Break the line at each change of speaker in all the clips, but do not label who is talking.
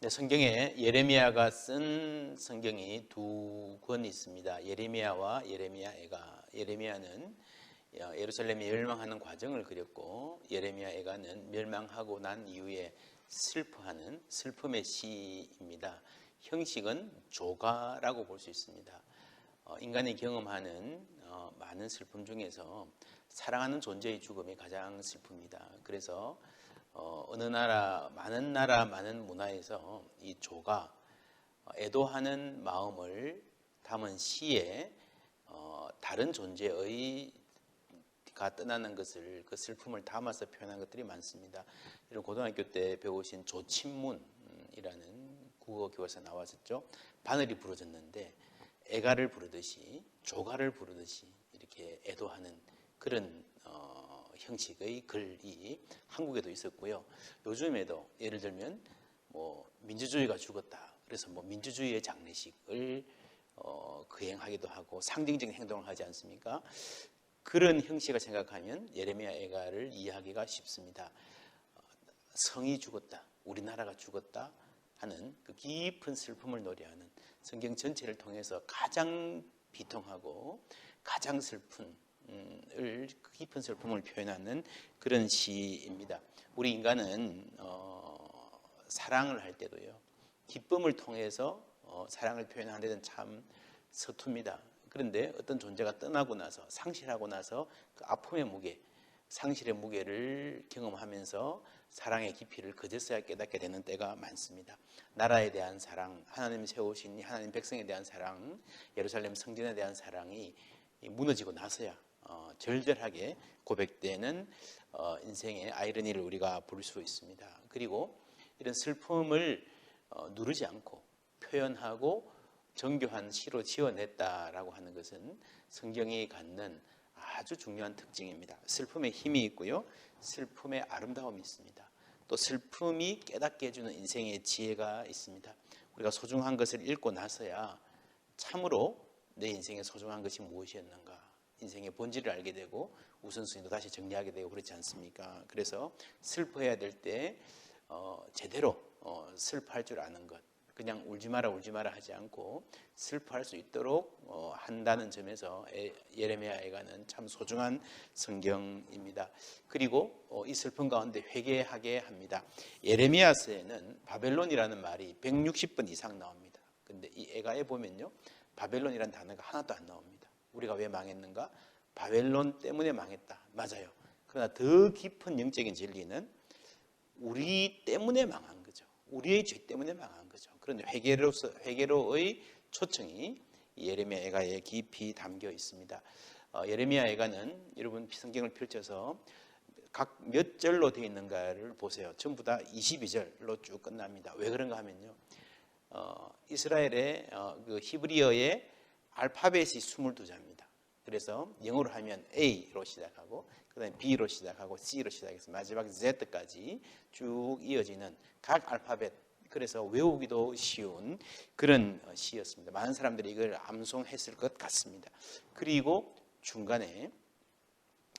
성경에 예레미야가 쓴 성경이 두 권 있습니다. 예레미야와 예레미야 예레미야는 예루살렘이 멸망하는 과정을 그렸고, 예레미야 애가는 멸망하고 난 이후에 슬퍼하는 슬픔의 시입니다. 형식은 조가라고 볼 수 있습니다. 인간이 경험하는 많은 슬픔 중에서 사랑하는 존재의 죽음이 가장 슬픕니다. 그래서 어느 나라, 많은 문화에서 이 조가, 애도하는 마음을 담은 시에 다른 존재의 가 떠나는 것을, 그 슬픔을 담아서 표현한 것들이 많습니다. 이런 고등학교 때 배우신 조친문이라는 국어 교과서 나왔었죠. 바늘이 부러졌는데 애가를 부르듯이, 조가를 부르듯이 이렇게 애도하는 그런 형식의 글이 한국에도 있었고요. 요즘에도 예를 들면 민주주의가 죽었다, 그래서 민주주의의 장례식을 거행하기도 하고 상징적인 행동을 하지 않습니까? 그런 형식을 생각하면 예레미야 애가를 이해하기가 쉽습니다. 성이 죽었다, 우리나라가 죽었다 하는 그 깊은 슬픔을 노래하는, 성경 전체를 통해서 가장 비통하고 가장 슬픈 깊은 슬픔을 표현하는 그런 시입니다. 우리 인간은 사랑을 할 때도요, 기쁨을 통해서 사랑을 표현하는 데는 참 서툽니다. 그런데 어떤 존재가 떠나고 나서, 상실하고 나서 그 아픔의 무게, 상실의 무게를 경험하면서 사랑의 깊이를 그제서야 깨닫게 되는 때가 많습니다. 나라에 대한 사랑, 하나님 세우신 하나님 백성에 대한 사랑, 예루살렘 성전에 대한 사랑이 무너지고 나서야 절절하게 고백되는 인생의 아이러니를 우리가 볼 수 있습니다. 그리고 이런 슬픔을 누르지 않고 표현하고 정교한 시로 지어냈다라고 하는 것은 성경이 갖는 아주 중요한 특징입니다. 슬픔에 힘이 있고요, 슬픔에 아름다움이 있습니다. 또 슬픔이 깨닫게 해주는 인생의 지혜가 있습니다. 우리가 소중한 것을 읽고 나서야 참으로 내 인생에 소중한 것이 무엇이었는가, 인생의 본질을 알게 되고 우선순위도 다시 정리하게 되고 그렇지 않습니까? 그래서 슬퍼해야 될 때 제대로 슬퍼할 줄 아는 것, 그냥 울지 마라 하지 않고 슬퍼할 수 있도록 한다는 점에서 예레미야 애가는 참 소중한 성경입니다. 그리고 이 슬픔 가운데 회개하게 합니다. 예레미야서에는 바벨론이라는 말이 160번 이상 나옵니다. 근데 이 애가에 보면요, 바벨론이라는 단어가 하나도 안 나옵니다. 우리가 왜 망했는가? 바벨론 때문에 망했다. 맞아요. 그러나 더 깊은 영적인 진리는 우리 때문에 망한 거죠. 우리의 죄 때문에 망한 거죠. 그런데 회개로의 초청이 예레미야 애가에 깊이 담겨 있습니다. 예레미야 애가는 여러분 성경을 펼쳐서 각 몇 절로 되어 있는가를 보세요. 전부 다 22절로 쭉 끝납니다. 왜 그런가 하면요, 이스라엘의 그 히브리어의 알파벳이 22자입니다. 그래서 영어로 하면 A로 시작하고, 그 다음에 B로 시작하고 C로 시작해서 마지막 Z까지 쭉 이어지는 각 알파벳, 그래서 외우기도 쉬운 그런 시였습니다. 많은 사람들이 이걸 암송했을 것 같습니다. 그리고 중간에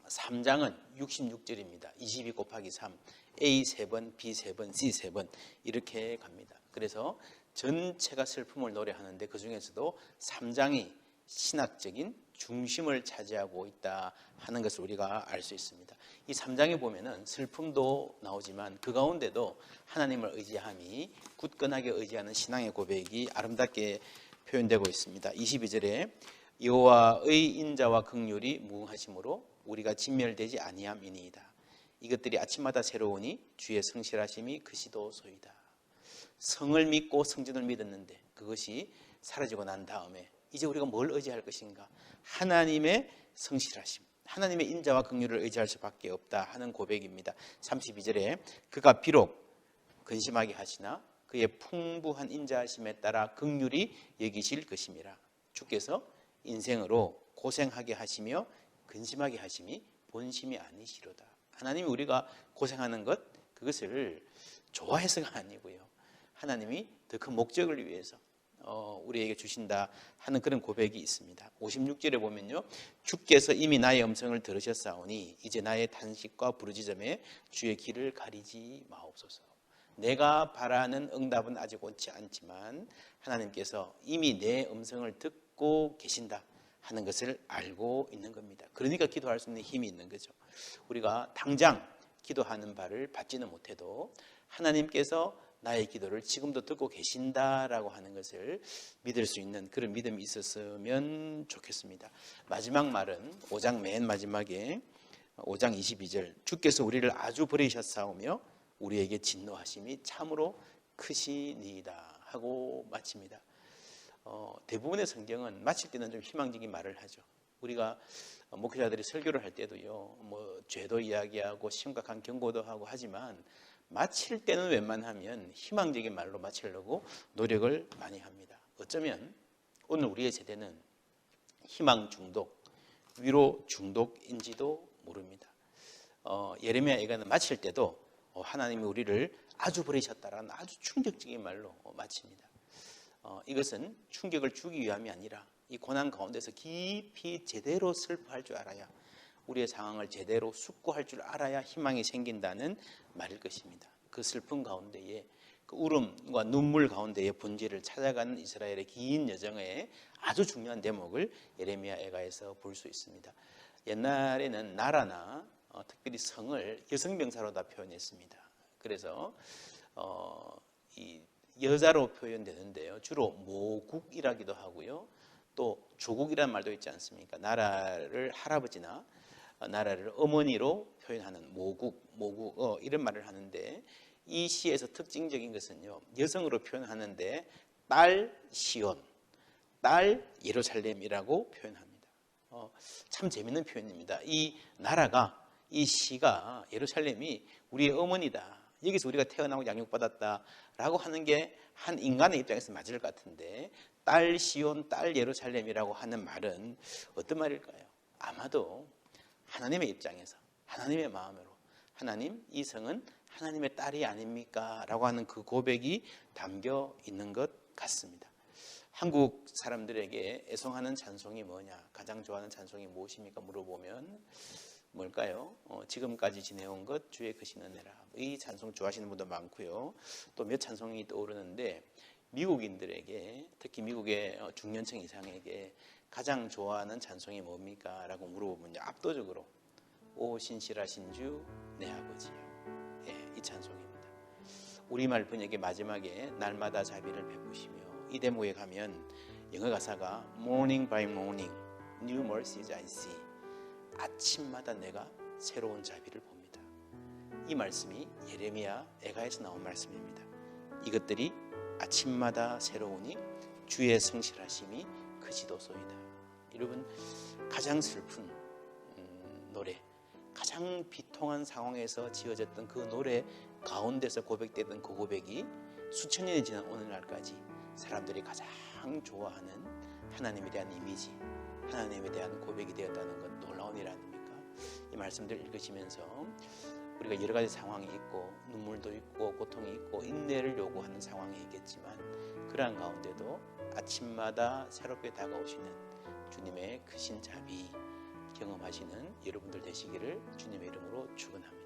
3장은 66절입니다. 22 곱하기 3, A 3번, B 3번, C 3번 이렇게 갑니다. 그래서 전체가 슬픔을 노래하는데 그 중에서도 3장이 신학적인 중심을 차지하고 있다 하는 것을 우리가 알 수 있습니다. 이 3장에 보면은 슬픔도 나오지만 그 가운데도 하나님을 의지함이, 굳건하게 의지하는 신앙의 고백이 아름답게 표현되고 있습니다. 22절에 여호와의 인자와 긍휼이 무궁하심으로 우리가 진멸되지 아니함이니이다. 이것들이 아침마다 새로우니 주의 성실하심이 크시도소이다. 성을 믿고 성전을 믿었는데 그것이 사라지고 난 다음에 이제 우리가 뭘 의지할 것인가? 하나님의 성실하심, 하나님의 인자와 긍휼을 의지할 수밖에 없다 하는 고백입니다. 32절에 그가 비록 근심하게 하시나 그의 풍부한 인자하심에 따라 긍휼히 여기실 것임이라. 주께서 인생으로 고생하게 하시며 근심하게 하심이 본심이 아니시로다. 하나님이 우리가 고생하는 것, 그것을 좋아해서가 아니고요, 하나님이 더 큰 목적을 위해서 우리에게 주신다 하는 그런 고백이 있습니다. 56절에 보면요, 주께서 이미 나의 음성을 들으셨사오니 이제 나의 탄식과 부르짖음에 주의 길을 가리지 마옵소서. 내가 바라는 응답은 아직 오지 않지만 하나님께서 이미 내 음성을 듣고 계신다 하는 것을 알고 있는 겁니다. 그러니까 기도할 수 있는 힘이 있는 거죠. 우리가 당장 기도하는 바를 받지는 못해도 하나님께서 나의 기도를 지금도 듣고 계신다라고 하는 것을 믿을 수 있는 그런 믿음이 있었으면 좋겠습니다. 마지막 말은 5장 맨 마지막에 5장 22절 주께서 우리를 아주 버리셨사오며 우리에게 진노하심이 참으로 크시니이다 하고 마칩니다. 대부분의 성경은 마칠 때는 좀 희망적인 말을 하죠. 우리가 목회자들이 설교를 할 때도요, 뭐 죄도 이야기하고 심각한 경고도 하고 하지만 마칠 때는 웬만하면 희망적인 말로 마치려고 노력을 많이 합니다. 어쩌면 오늘 우리의 세대는 희망 중독, 위로 중독인지도 모릅니다. 예레미야 예가는 마칠 때도 하나님이 우리를 아주 버리셨다라는 아주 충격적인 말로 마칩니다. 이것은 충격을 주기 위함이 아니라 이 고난 가운데서 깊이 제대로 슬퍼할 줄 알아야, 우리의 상황을 제대로 숙고할 줄 알아야 희망이 생긴다는 말일 것입니다. 그 슬픔 가운데에, 그 울음과 눈물 가운데의 본질을 찾아가는 이스라엘의 긴 여정의 아주 중요한 대목을 예레미야 예가에서 볼 수 있습니다. 옛날에는 나라나 특별히 성을 여성명사로 다 표현했습니다. 그래서 이 여자로 표현되는데요, 주로 모국이라기도 하고요, 또 조국이라는 말도 있지 않습니까? 나라를 할아버지나 나라를 어머니로 표현하는 모국 이런 말을 하는데, 이 시에서 특징적인 것은요, 여성으로 표현하는데 딸 시온, 딸 예루살렘이라고 표현합니다. 참 재밌는 표현입니다. 이 나라가, 이 시가, 예루살렘이 우리의 어머니다, 여기서 우리가 태어나고 양육받았다라고 하는 게 한 인간의 입장에서 맞을 것 같은데, 딸 시온, 딸 예루살렘이라고 하는 말은 어떤 말일까요? 아마도 하나님의 입장에서, 하나님의 마음으로, 하나님, 이 성은 하나님의 딸이 아닙니까? 라고 하는 그 고백이 담겨 있는 것 같습니다. 한국 사람들에게 애송하는 찬송이 뭐냐, 가장 좋아하는 찬송이 무엇입니까? 물어보면 뭘까요? 지금까지 지내온 것 주의 크신 은혜라. 이 찬송 좋아하시는 분도 많고요. 또 몇 찬송이 떠오르는데, 미국인들에게, 특히 미국의 중년층 이상에게 가장 좋아하는 찬송이 뭡니까? 라고 물어보면 압도적으로 오 신실하신 주 내 아버지요. 이 찬송입니다. 우리말 번역의 마지막에 날마다 자비를 베푸시며, 이 대목에 가면 영어 가사가 Morning by morning, new mercies I see. 아침마다 내가 새로운 자비를 봅니다. 이 말씀이 예레미야 예가에서 나온 말씀입니다. 이것들이 아침마다 새로우니 주의 성실하심이 크시도소이다. 여러분, 가장 슬픈 노래, 가장 비통한 상황에서 지어졌던 그 노래 가운데서 고백되던 그 고백이 수천 년이 지난 오늘날까지 사람들이 가장 좋아하는 하나님에 대한 이미지, 하나님에 대한 고백이 되었다는 것, 놀라운 일 아닙니까? 이 말씀들 읽으시면서 우리가 여러 가지 상황이 있고, 눈물도 있고, 고통이 있고, 인내를 요구하는 상황이 있겠지만, 그러한 가운데도 아침마다 새롭게 다가오시는 주님의 크신 자비 경험하시는 여러분들 되시기를 주님의 이름으로 축원합니다.